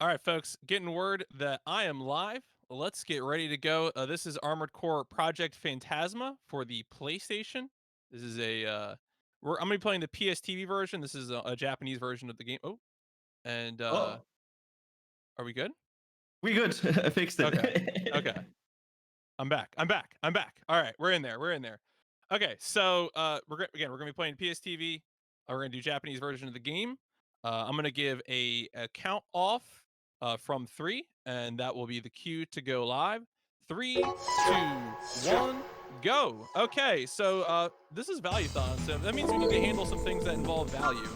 All right, folks, getting word that I am live. Let's get ready to go. This is Armored Core Project Phantasma for the PlayStation. This is I'm gonna be playing the PSTV version. This is a Japanese version of the game. Oh, and Oh, are we good? we good. I fixed Okay, it. okay. I'm back. I'm back. I'm back. All right, we're in there. We're in there. Okay, so we're gonna be playing PSTV. We're gonna do Japanese version of the game. I'm gonna give a count off from three, and that will be the cue to go live. Three, two, one, go. Okay, so this is Valuethon, so that means we need to handle some things that involve value.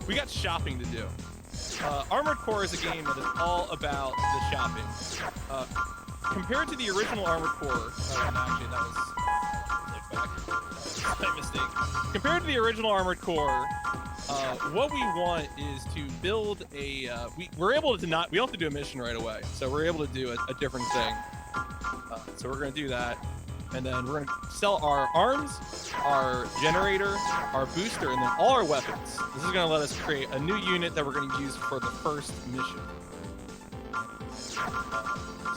We got shopping to do. Armored Core is a game that is all about the shopping. Uh, Compared to the original Armored Core, actually that was take back. My mistake. Compared to the original Armored Core, what we want is to build a. We're able to not. We don't have to do a mission right away, so we're able to do a different thing. So we're going to do that, and then we're going to sell our arms, our generator, our booster, and then all our weapons. This is going to let us create a new unit that we're going to use for the first mission.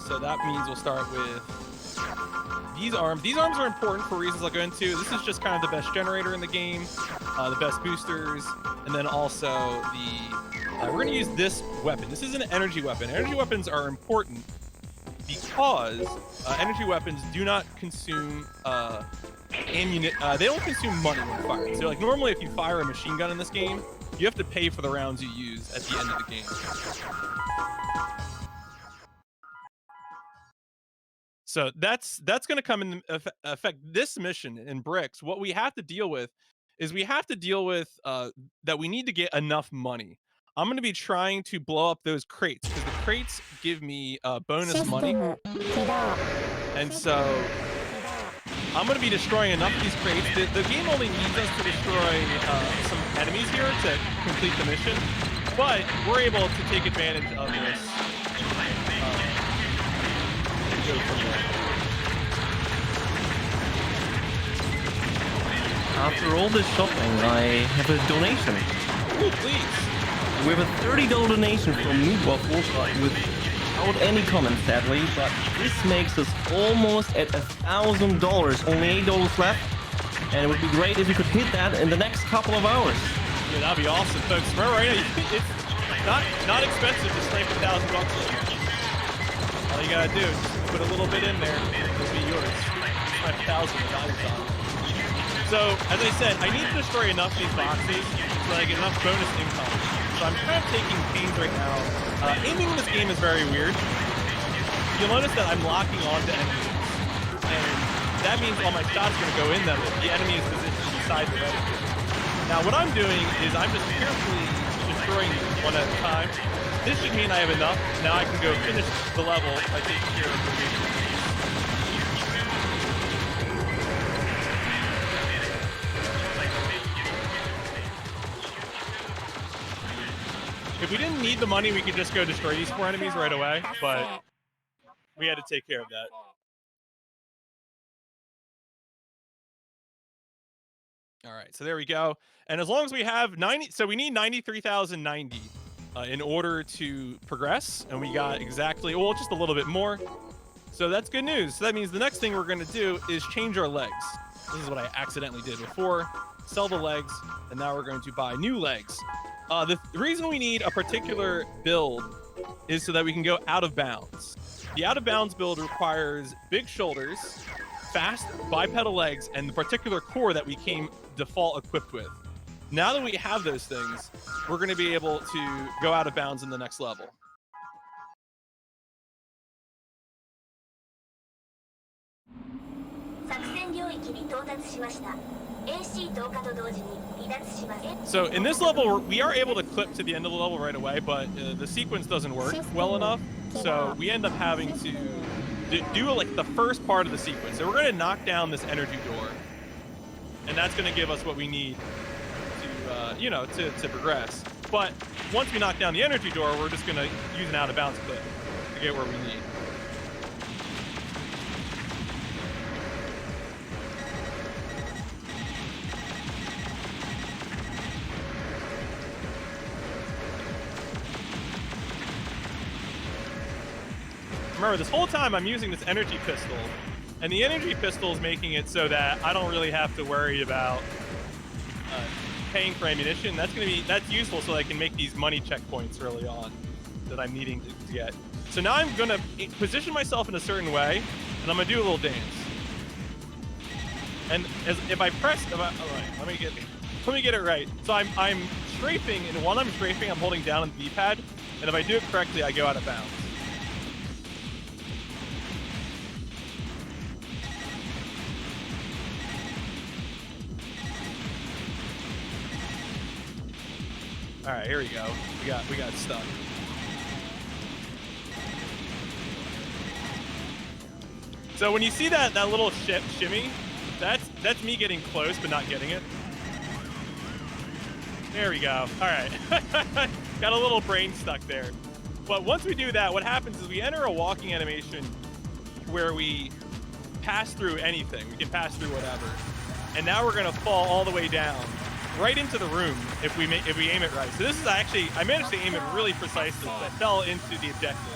So that means we'll start with these arms. These arms are important for reasons I'll go into. This is just kind of the best generator in the game, the best boosters, and then also we're going to use this weapon. This is an energy weapon. Energy weapons are important because energy weapons do not consume ammunition. They don't consume money when firing. So like normally if you fire a machine gun in this game, you have to pay for the rounds you use at the end of the game. So that's going to come in affect this mission in bricks. What we have to deal with is that we need to get enough money. I'm going to be trying to blow up those crates because the crates give me bonus money, and so I'm going to be destroying enough of these crates. The game only needs us to destroy some enemies here to complete the mission, but we're able to take advantage of this. After all this shopping, I have a donation. Ooh, please. We have a $30 donation from me, Waffles, without any comments, sadly, but this makes us almost at $1,000. Only $8 left, and it would be great if you could hit that in the next couple of hours. Yeah, that'd be awesome, folks. Remember, right now, it's not expensive to scrape $1,000. All you gotta do is put a little bit in there, it'll be yours. $1,000. So, as I said, I need to destroy enough of these boxes so that I get enough bonus income. So I'm kind of taking pains right now. Aiming in this game is very weird. You'll notice that I'm locking onto enemies. And that means all my shots are going to go in them if the enemy is positioned beside the reticule. Now, what I'm doing is I'm just carefully destroying these one at a time. This should mean I have enough. Now I can go finish the level by taking care of the weakness. If we didn't need the money, we could just go destroy these 4 enemies right away, but we had to take care of that. All right, so there we go. And as long as we have 90, so we need 93,090 in order to progress, and we got exactly, well, just a little bit more. So that's good news. So that means the next thing we're going to do is change our legs. This is what I accidentally did before. Sell the legs, and now we're going to buy new legs. The reason we need a particular build is so that we can go out of bounds. The out of bounds build requires big shoulders, fast bipedal legs, and the particular core that we came default equipped with. Now that we have those things, we're going to be able to go out of bounds in the next level. So in this level, we are able to clip to the end of the level right away, but the sequence doesn't work well enough. So we end up having to do like the first part of the sequence. So we're going to knock down this energy door, and that's going to give us what we need to, to progress. But once we knock down the energy door, we're just going to use an out of bounds clip to get where we need. remember this whole time I'm using this energy pistol, and the energy pistol is making it so that I don't really have to worry about paying for ammunition. That's useful so that I can make these money checkpoints early on that I'm needing to get. So now I'm gonna position myself in a certain way, and I'm gonna do a little dance. And if I press, all right, let me get it right. So I'm strafing, and while I'm strafing, I'm holding down on the D-pad, and if I do it correctly, I go out of bounds. All right, here we go. We got stuck. So when you see that little shimmy, that's me getting close but not getting it. There we go. All right. Got a little brain stuck there. But once we do that, what happens is we enter a walking animation where we pass through anything. We can pass through whatever. And now we're gonna fall all the way down, right into the room if we aim it right. So this is actually, I managed to aim it really precisely, but I fell into the objective.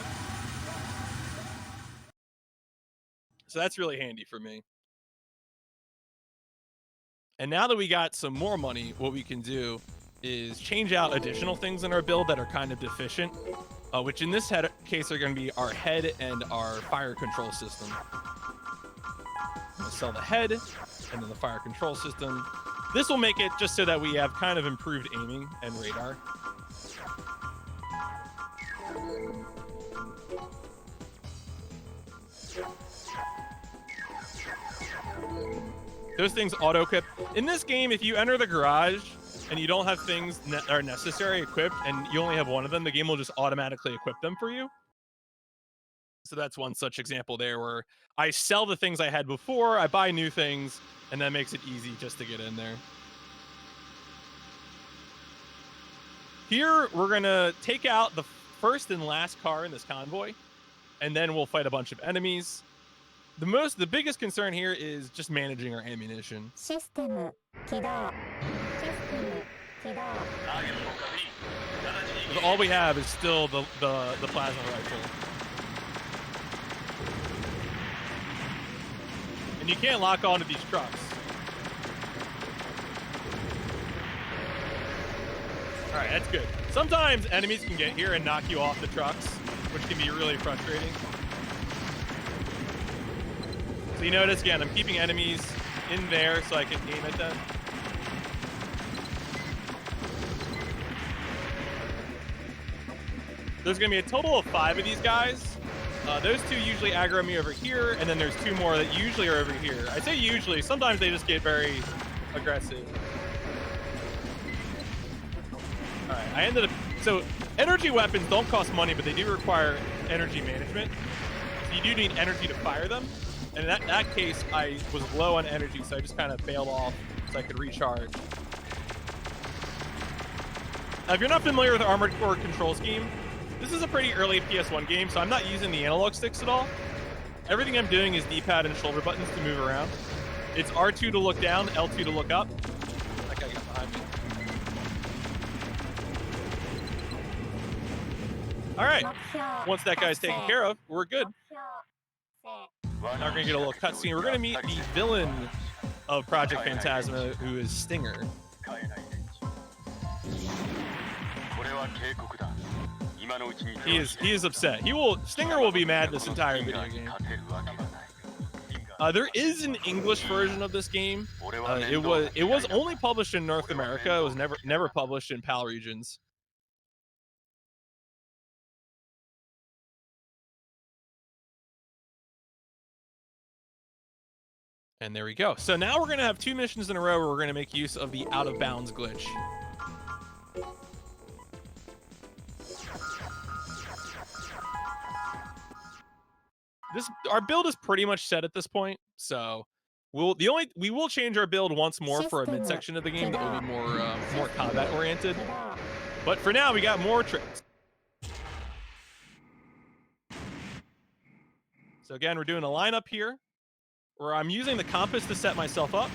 So that's really handy for me. And now that we got some more money, what we can do is change out additional things in our build that are kind of deficient, which in this case are going to be our head and our fire control system. I'm going to sell the head and then the fire control system. This will make it just so that we have kind of improved aiming and radar. Those things auto-equip. In this game, if you enter the garage and you don't have things that are necessary equipped and you only have one of them, the game will just automatically equip them for you. So that's one such example there where I sell the things I had before, I buy new things, and that makes it easy just to get in there. Here, we're going to take out the first and last car in this convoy, and then we'll fight a bunch of enemies. The biggest concern here is just managing our ammunition. All we have is still the plasma rifle. And you can't lock onto these trucks. All right, that's good. Sometimes enemies can get here and knock you off the trucks, which can be really frustrating. So you notice, again, I'm keeping enemies in there so I can aim at them. There's going to be a total of 5 of these guys. Those 2 usually aggro me over here, and then there's 2 more that usually are over here. I say usually, sometimes they just get very aggressive. All right, I ended up... So energy weapons don't cost money, but they do require energy management. So you do need energy to fire them. And in that case, I was low on energy, so I just kind of bailed off so I could recharge. Now, if you're not familiar with Armored Core control scheme, this is a pretty early PS1 game, so I'm not using the analog sticks at all. Everything I'm doing is D-pad and shoulder buttons to move around. It's R2 to look down, L2 to look up. That guy got behind me. All right. Once that guy's taken care of, we're good. Now we're going to get a little cutscene. We're going to meet the villain of Project Phantasma, who is Stinger. He is upset. Stinger will be mad this entire video game. There is an English version of this game. It was only published in North America. It was never published in PAL regions. And there we go. So now we're going to have 2 missions in a row where we're going to make use of the out of bounds glitch. Our build is pretty much set at this point, so we will change our build once more for a midsection of the game that will be more combat oriented. But for now, we got more tricks. So again, we're doing a lineup here where I'm using the compass to set myself up.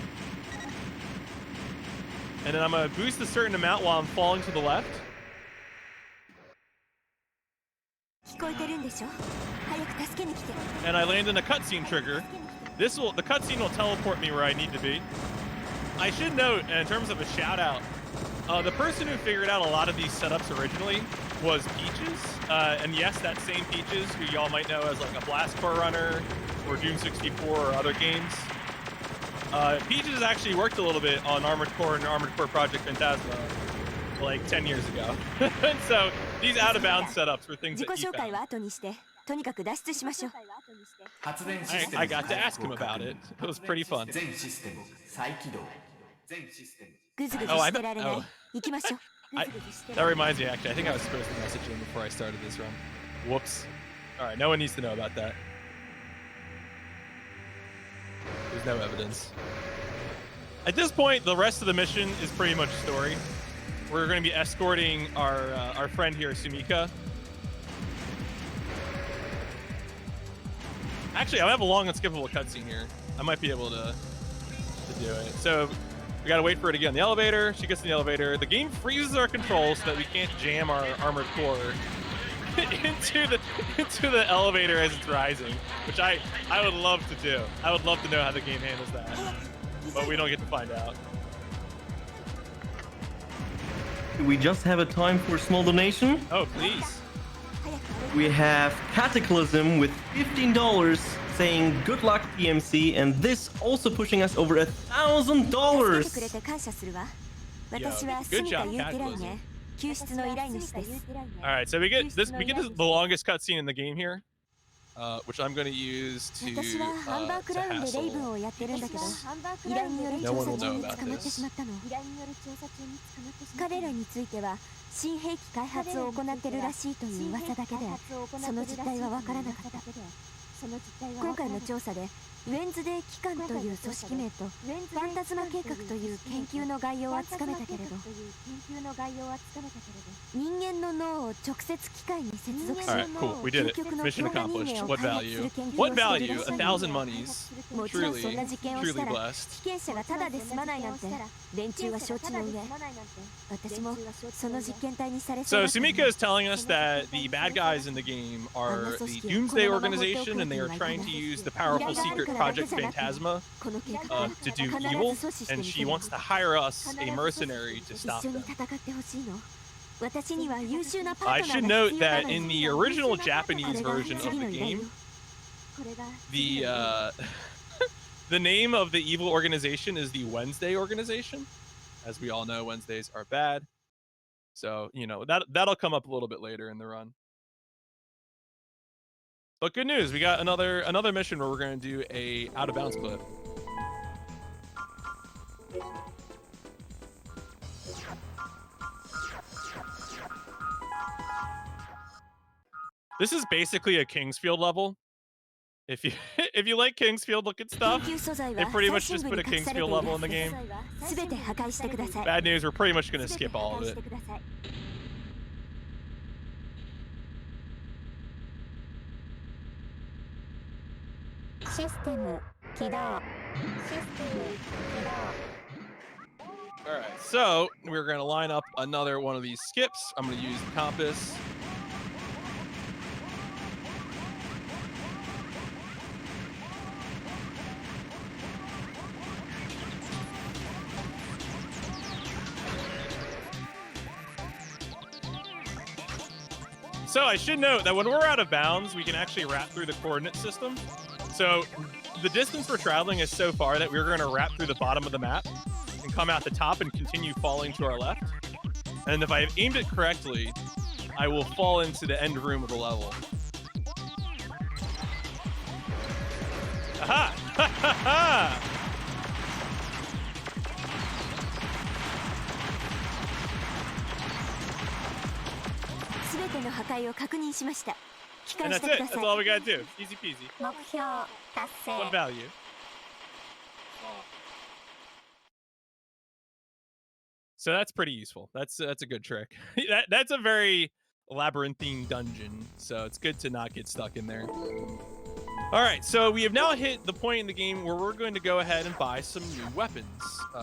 And then I'm going to boost a certain amount while I'm falling to the left. and I land in a cutscene trigger. The cutscene will teleport me where I need to be. I should note, in terms of a shout out, the person who figured out a lot of these setups originally was Peaches. And yes, that same Peaches, who y'all might know as like a Blast Core runner or Doom 64 or other games. Peaches actually worked a little bit on Armored Core and Armored Core Project Phantasma like 10 years ago. And so these out-of-bounds setups were things that he found. I got to ask him about it. It was pretty fun. Oh, that reminds me, actually. I think I was supposed to message him before I started this run. Whoops. All right, no one needs to know about that. There's no evidence. At this point, the rest of the mission is pretty much story. We're going to be escorting our friend here, Sumika. Actually, I have a long and skippable cutscene here. I might be able to do it. So we got to wait for her to get in the elevator. She gets in the elevator. The game freezes our controls so that we can't jam our Armored Core into the elevator as it's rising, which I would love to do. I would love to know how the game handles that, but we don't get to find out. We just have a time for a small donation. Oh, please. We have Cataclysm with $15 saying good luck PMC, and this also pushing us over $1,000. Good job, Cataclysm. All right, so we get the longest cutscene in the game here, which I'm going to use to hassle. No one will know about this. Alright, cool. We did it. Mission accomplished. What value? What value? 1,000 monies. Truly blessed. So Sumika is telling us that the bad guys in the game are the Doomsday Organization, and they are trying to use the powerful secret Project Phantasma to do evil, and she wants to hire us, a mercenary, to stop them. I should note that in the original Japanese version of the game, the the name of the evil organization is the Wednesday Organization. As we all know, Wednesdays are bad. So, you know, that'll come up a little bit later in the run. But good news, we got another mission where we're going to do a out of bounds clip. This is basically a Kingsfield level. If you like Kingsfield looking stuff, they pretty much just put a Kingsfield level in the game. Bad news, we're pretty much going to skip all of it. Alright, so we're going to line up another one of these skips. I'm going to use the compass. So I should note that when we're out of bounds, we can actually wrap through the coordinate system. So the distance we're traveling is so far that we're going to wrap through the bottom of the map and come out the top and continue falling to our left. And if I've aimed it correctly, I will fall into the end room of the level. Aha! Ha ha ha! And that's it. That's all we gotta do. Easy peasy. What value? So that's pretty useful. That's a good trick. That's a very labyrinthine dungeon, so it's good to not get stuck in there. All right, so we have now hit the point in the game where we're going to go ahead and buy some new weapons.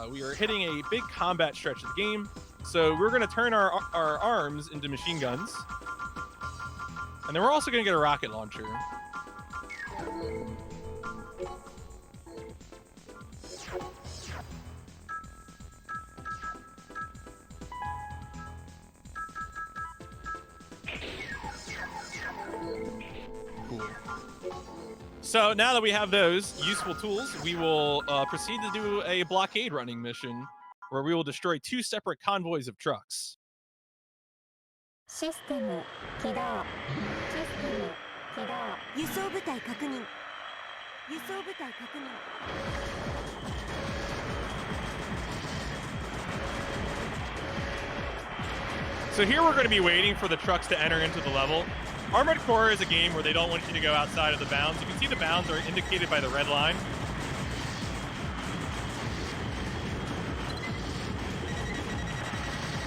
We are hitting a big combat stretch of the game, so we're going to turn our arms into machine guns. And then we're also going to get a rocket launcher. Cool. So now that we have those useful tools, we will proceed to do a blockade running mission where we will destroy 2 separate convoys of trucks. System 起動。System 起動。輸送部隊確認。輸送部隊確認。So here we're going to be waiting for the trucks to enter into the level. Armored Core is a game where they don't want you to go outside of the bounds. You can see the bounds are indicated by the red line.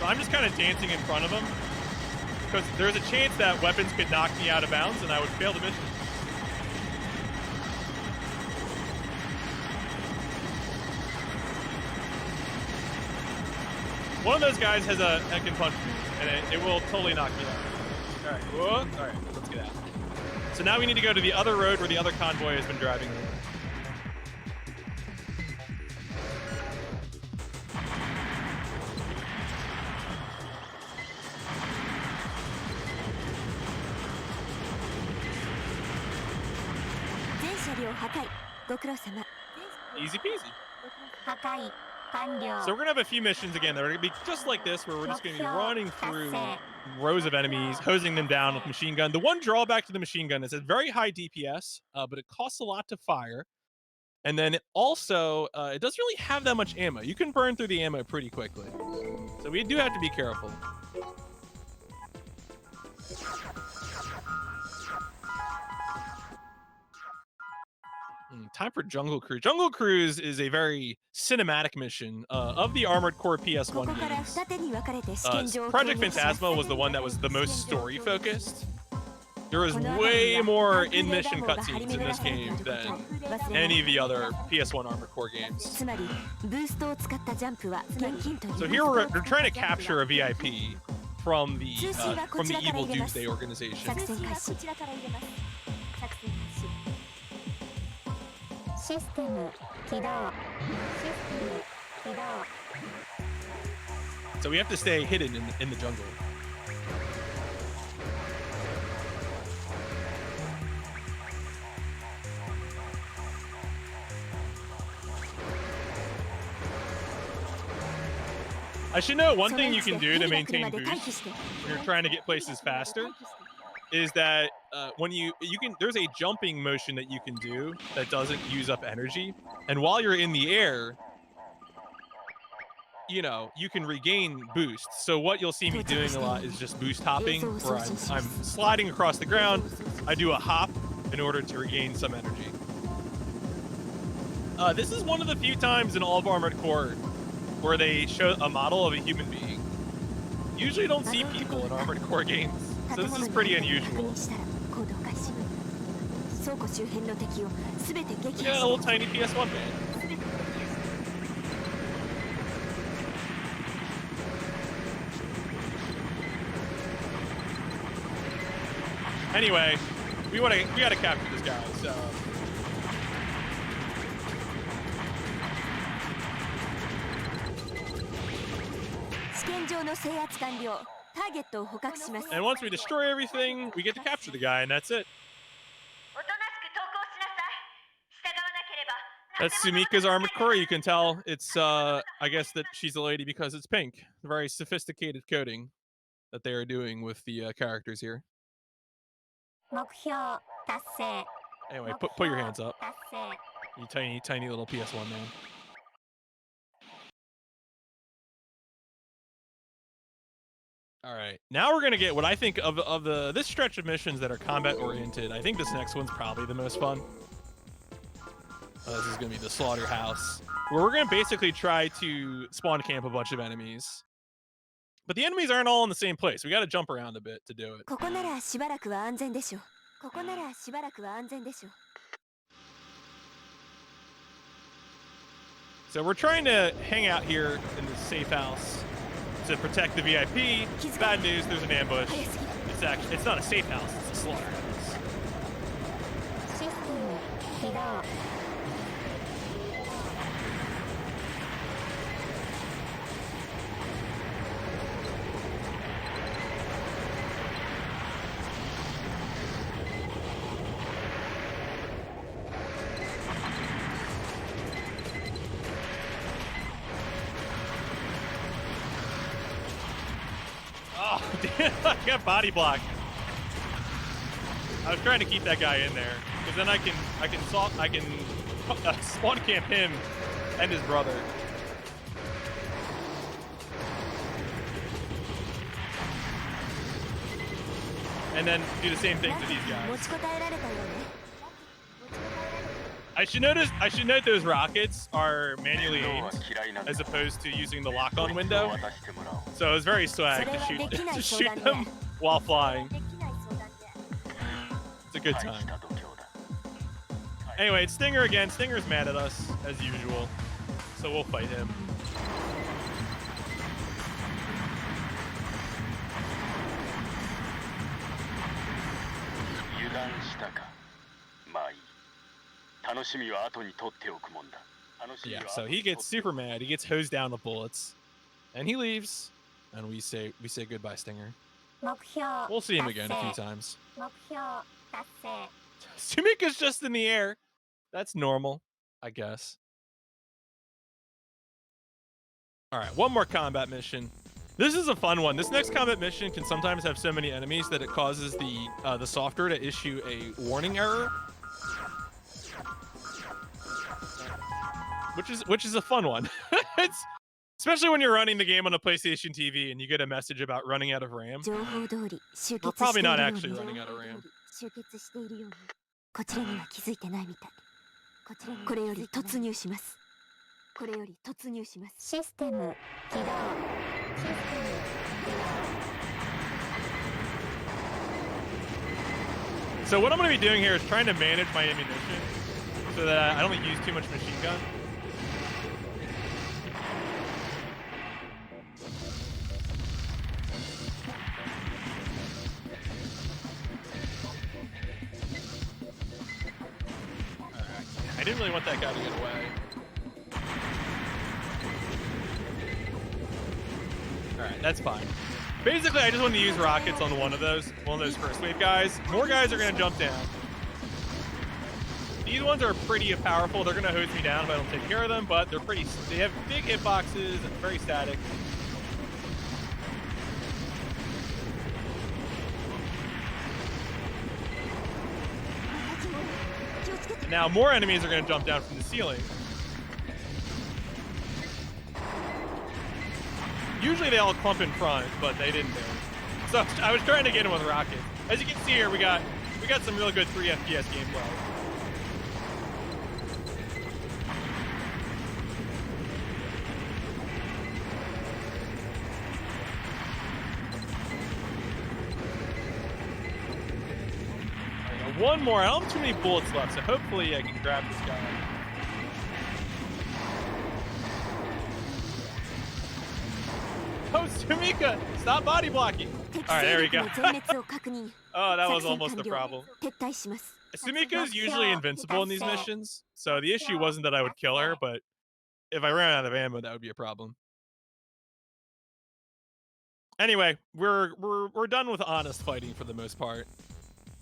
So I'm just kind of dancing in front of them because there's a chance that weapons could knock me out of bounds and I would fail the mission. One of those guys has a can punch me, and it will totally knock me out. All right, whoa. All right, let's get out. So now we need to go to the other road where the other convoy has been driving over. Easy peasy. So we're going to have a few missions again that are going to be just like this, where we're just going to be running through rows of enemies, hosing them down with machine gun. The one drawback to the machine gun is it's very high DPS, but it costs a lot to fire. And then it also, it doesn't really have that much ammo. You can burn through the ammo pretty quickly. So we do have to be careful. Time for Jungle Cruise. Jungle Cruise is a very cinematic mission of the Armored Core PS1 games. Project Phantasma was the one that was the most story-focused. There was way more in-mission cutscenes in this game than any of the other PS1 Armored Core games. So here we're trying to capture a VIP from the evil Doomsday organization. System 起動。System 起動。 So we have to stay hidden in the jungle. I should know one thing you can do to maintain boost when you're trying to get places faster is that when there's a jumping motion that you can do that doesn't use up energy, and while you're in the air, you can regain boost. So what you'll see me doing a lot is just boost hopping, where I'm sliding across the ground. I do a hop in order to regain some energy. This is one of the few times in all of Armored Core where they show a model of a human being. Usually don't see people in Armored Core games, so this is pretty unusual. Look at a little tiny PS1 man. Anyway, we gotta capture this guy, so. And once we destroy everything, we get to capture the guy, and that's it. That's Sumika's Armored Core. You can tell it's, I guess that she's a lady because it's pink. Very sophisticated coding that they are doing with the characters here. Anyway, put your hands up. You tiny little PS1 man. All right, now we're gonna get what I think of this stretch of missions that are combat oriented. I think this next one's probably the most fun. This is gonna be the slaughterhouse, where we're gonna basically try to spawn camp a bunch of enemies. But the enemies aren't all in the same place. We gotta jump around a bit to do it. So we're trying to hang out here in this safe house to protect the VIP. Bad news, there's an ambush. It's it's not a safe house, it's a slaughterhouse. システム起動 Oh, damn, I got body blocked. I was trying to keep that guy in there, because then I can spawn camp him and his brother. And then do the same thing to these 持 guys. ちこたえられたよね I should note those rockets are manually aimed as opposed to using the lock-on window. So it was very swag to shoot them while flying. できない相談で It's a good time. Anyway, it's Stinger again. Stinger's mad at us as usual, so we'll fight him. Yeah, so he gets super mad. He gets hosed down with bullets, and he leaves. And we say goodbye, Stinger. 目標 We'll see him again a few times. 目標達成 Sumika's just in the air. That's normal, I guess. All right, one more combat mission. This is a fun one. This next combat mission can sometimes have so many enemies that it causes the software to issue a warning error, which is a fun one. It's especially when you're running the game on a PlayStation TV and you get a message about running out of RAM. 情報通り集 We're 結して probably いる not よう actually に running out of RAM. 集結しているようにこちらには気づいてないみたいこれより突入しますこれより突入しますシステム起動システム So what I'm going to be doing here is trying to manage my ammunition so that I don't use too much machine gun. I didn't really want that guy to get away. Alright, that's fine. Basically, I just want to use rockets on one of those first wave guys. More guys are going to jump down. These ones are pretty powerful. They're going to hose me down if I don't take care of them, but they have big hitboxes and very static. Now more enemies are going to jump down from the ceiling. Usually they all clump in front, but they didn't do. So I was trying to get them with rockets. As you can see here, we got some real good 3 FPS gameplay. One more. I don't have too many bullets left, so hopefully I can grab this guy. Oh, Sumika! Stop body blocking! Alright, there we go. Oh, that was almost the problem. Sumika is usually invincible in these missions, so the issue wasn't that I would kill her, but if I ran out of ammo, that would be a problem. Anyway, we're done with honest fighting for the most part.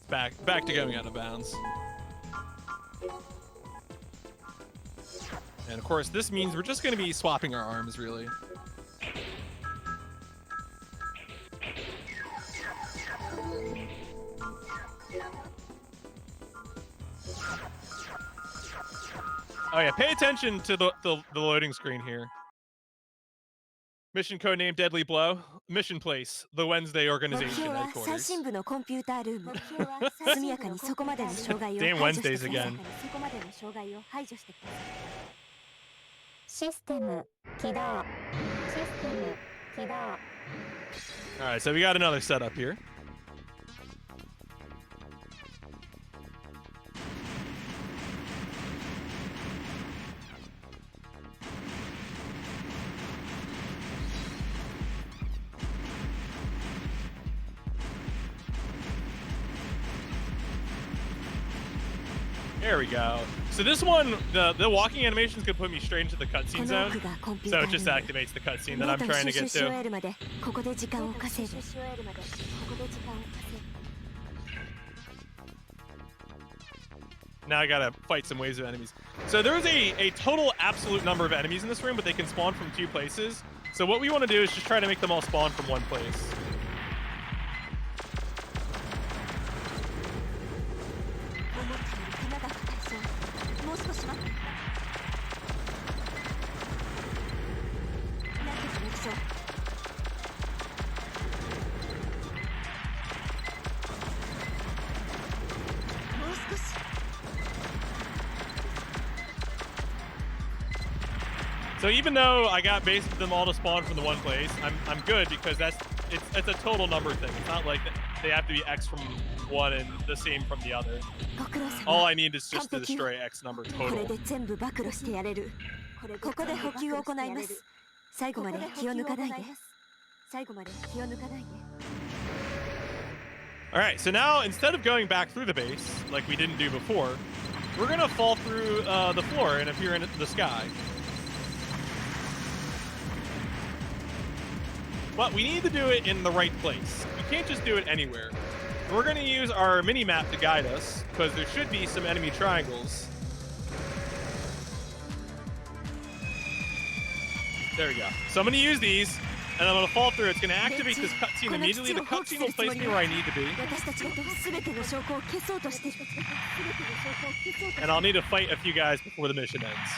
Back to going out of bounds. And of course, this means we're just going to be swapping our arms, really. Oh yeah, pay attention to the loading screen here. Mission codename Deadly Blow. Mission place, the Wednesday Organization headquarters. Damn Wednesdays again. Alright, so we got another setup here. There we go. So this one, the walking animations could put me straight into the cutscene zone. So it just activates the cutscene that I'm trying to get to. Now I gotta fight some waves of enemies. So there's a total absolute number of enemies in this room, but they can spawn from 2 places. So what we want to do is just try to make them all spawn from 1 place. So even though I got basically them all to spawn from the 1 place, I'm good because it's a total number thing. It's not like they have to be X from 1 and the same from the other. All I need is just to destroy X number total. Alright, so now instead of going back through the base, like we didn't do before, we're gonna fall through the floor and appear in the sky. But we need to do it in the right place. You can't just do it anywhere. We're going to use our mini-map to guide us, because there should be some enemy triangles. There we go. So I'm going to use these, and I'm going to fall through. It's going to activate this cutscene immediately. The cutscene will place me where I need to be. And I'll need to fight a few guys before the mission ends.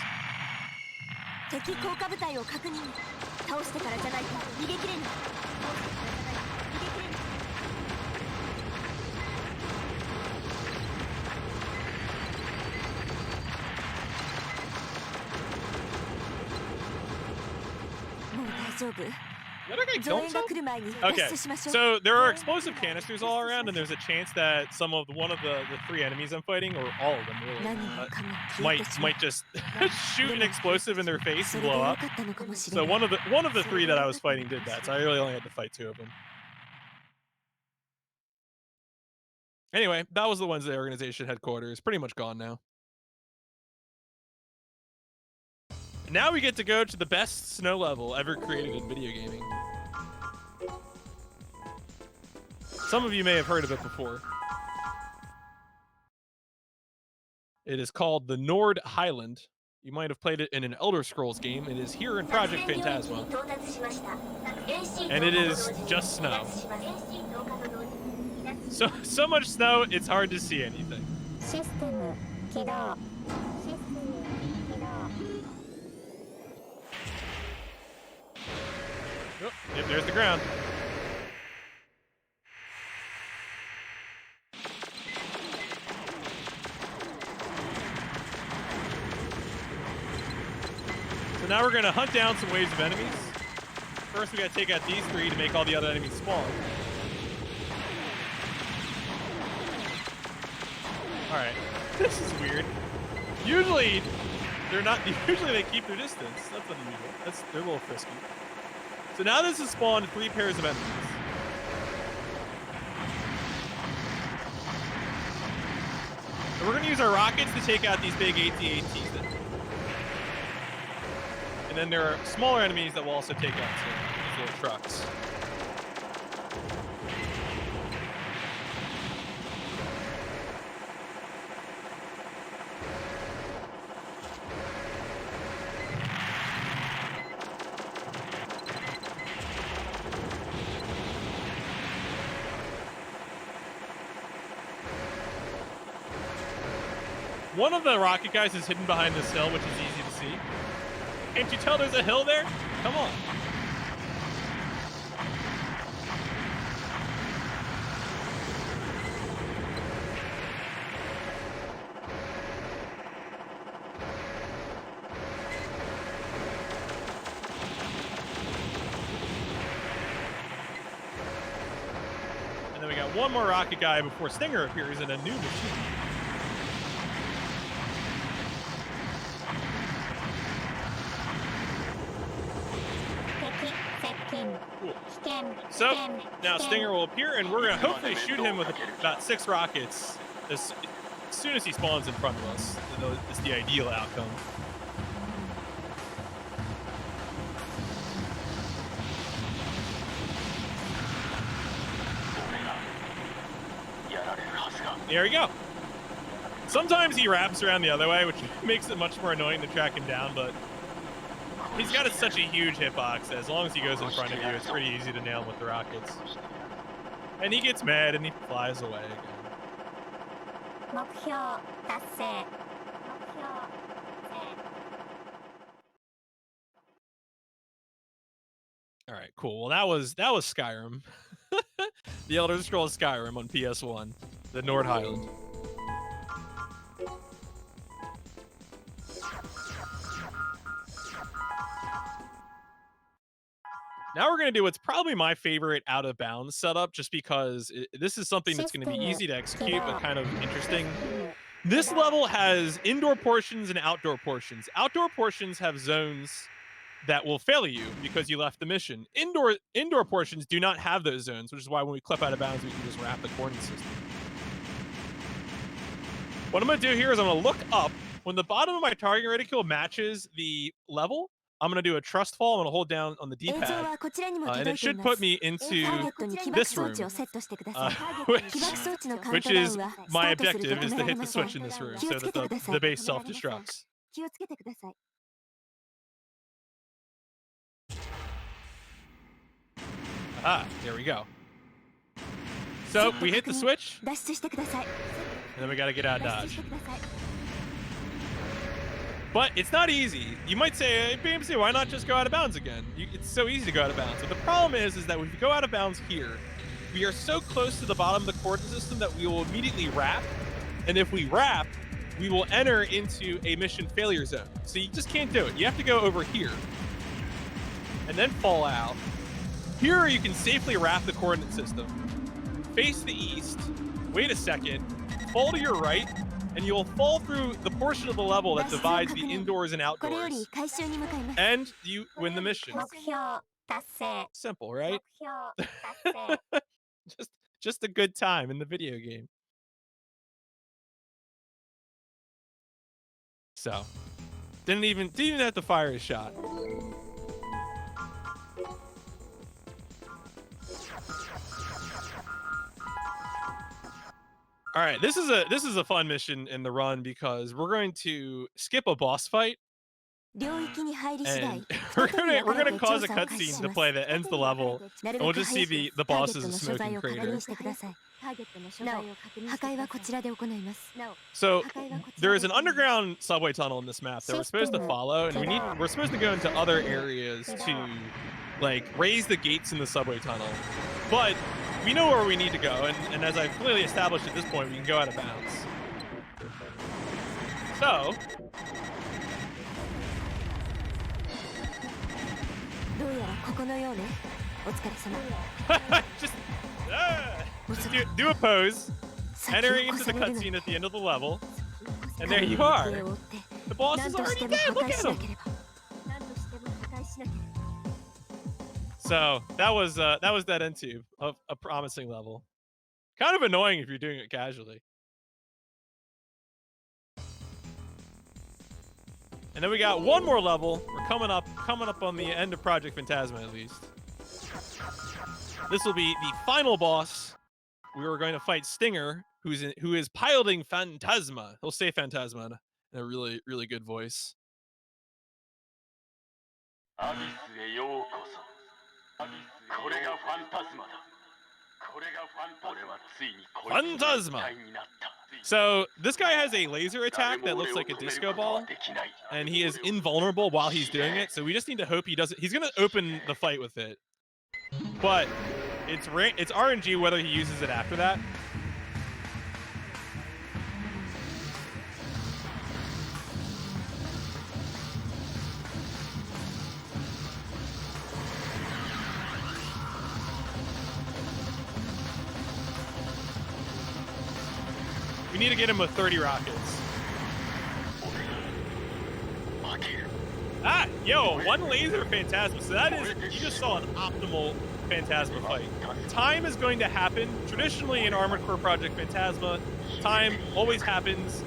Okay, so there are explosive canisters all around, and there's a chance that one of the 3 enemies I'm fighting, or all of them really, might just shoot an explosive in their face and blow up. So one of the 3 that I was fighting did that, so I really only had to fight 2 of them. Anyway, that was the Wednesday organization headquarters. Pretty much gone now. Now we get to go to the best snow level ever created in video gaming. Some of you may have heard of it before. It is called the Nord Highland. You might have played it in an Elder Scrolls game. It is here in Project Phantasma. And it is just snow. So much snow, it's hard to see anything. Oh, yep, there's the ground. So now we're going to hunt down some waves of enemies. First, we got to take out these 3 to make all the other enemies spawn. All right, this is weird. Usually they keep their distance. That's unusual. They're a little frisky. So now this has spawned 3 pairs of enemies. And we're going to use our rockets to take out these big AT-ATs. And then there are smaller enemies that we'll also take out too, these little trucks. One of the rocket guys is hidden behind this hill, which is easy to see. Can't you tell there's a hill there? Come on. And then we got one more rocket guy before Stinger appears in a new machine. Cool. So now Stinger will appear, and we're gonna hopefully shoot him with about 6 rockets as soon as he spawns in front of us, it's the ideal outcome. There we go. Sometimes he wraps around the other way, which makes it much more annoying to track him down, but he's got such a huge hitbox that as long as he goes in front of you, it's pretty easy to nail him with the rockets. And he gets mad and he flies away again. All right, cool. Well, that was Skyrim. The Elder Scrolls Skyrim on PS1, the Nord Highland. Now we're going to do what's probably my favorite out of bounds setup, just because this is something that's going to be easy to execute, but kind of interesting. This level has indoor portions and outdoor portions. Outdoor portions have zones that will fail you because you left the mission. Indoor portions do not have those zones, which is why when we clip out of bounds, we can just wrap the coordinate system. What I'm going to do here is I'm going to look up. When the bottom of my target reticule matches the level, I'm going to do a trust fall. I'm going to hold down on the D-pad, and it should put me into this room, which is my objective, is to hit the switch in this room so that the base self-destructs. Ah, there we go. So we hit the switch, and then we got to get out of dodge. But it's not easy. You might say, hey, BMC, why not just go out of bounds again? It's so easy to go out of bounds. But the problem is that when we go out of bounds here, we are so close to the bottom of the coordinate system that we will immediately wrap. And if we wrap, we will enter into a mission failure zone. So you just can't do it. You have to go over here and then fall out. Here you can safely wrap the coordinate system. Face the east, wait a second, fall to your right, and you'll fall through the portion of the level that divides the indoors and outdoors. And you win the mission. Simple, right? just a good time in the video game. So, didn't even have to fire a shot. All right, this is a fun mission in the run because we're going to skip a boss fight, and we're gonna cause a cutscene to play that ends the level, and we'll just see the boss as a smoking crater. So there is an underground subway tunnel in this map that we're supposed to follow, and we're supposed to go into other areas to like raise the gates in the subway tunnel, but we know where we need to go, and as I've clearly established at this point, we can go out of bounds. So, just do a pose, entering into the cutscene at the end of the level, and there you are. The boss is already dead. Look at him. So that was that end tube of a promising level. Kind of annoying if you're doing it casually. And then we got one more level. We're coming up on the end of Project Phantasma at least. This will be the final boss. We are going to fight Stinger, who is piloting Phantasma. He'll say Phantasma in a really, really good voice. Phantasma. So this guy has a laser attack that looks like a disco ball, and he is invulnerable while he's doing it. So we just need to hope he doesn't. He's gonna open the fight with it, but it's RNG whether he uses it after that. We need to get him with 30 rockets. Ah, yo, one laser Phantasma. So that is, you just saw an optimal Phantasma fight. Time is going to happen. Traditionally in Armored Core Project Phantasma, time always happens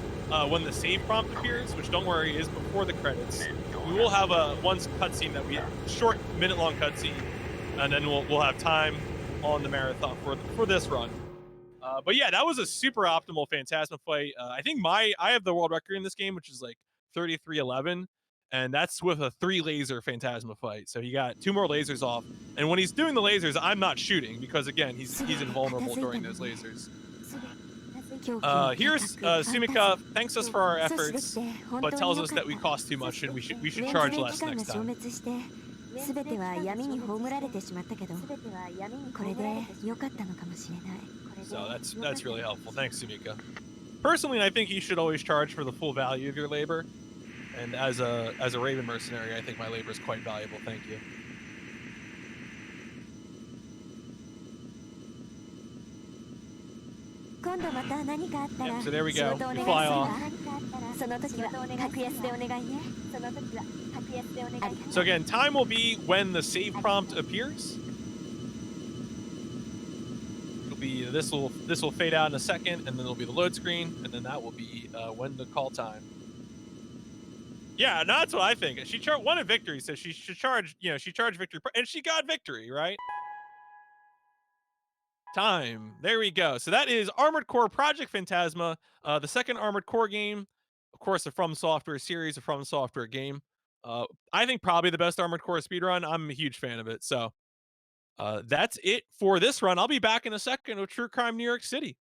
when the save prompt appears, which don't worry is before the credits. We will have a once cutscene that we short minute-long cutscene, and then we'll have time on the marathon for this run. But yeah, that was a super optimal Phantasma fight. I think I have the world record in this game, which is like 33:11, and that's with a 3 laser Phantasma fight. So he got 2 more lasers off, and when he's doing the lasers, I'm not shooting because again, he's invulnerable during those lasers. Here's Sumika thanks us for our efforts, but tells us that we cost too much and we should charge less next time. 全ては闇に葬られてしまったけど、これで良かったのかもしれない。 So that's really helpful. Thanks, Sumika. Personally, I think you should always charge for the full value of your labor. And as a Raven mercenary, I think my labor is quite valuable. Thank you. Yep, so there we go. We fly off. So again, time will be when the save prompt appears. It'll be this will fade out in a second, and then it'll be the load screen, and then that will be when the call time. Yeah, no, that's what I think. She won a victory, so she should charge. You know, she charged victory, and she got victory, right? Time. There we go. So that is Armored Core Project Phantasma, the second Armored Core game. Of course, a From Software series, a From Software game. I think probably the best Armored Core speedrun. I'm a huge fan of it. So that's it for this run. I'll be back in a second with True Crime New York City.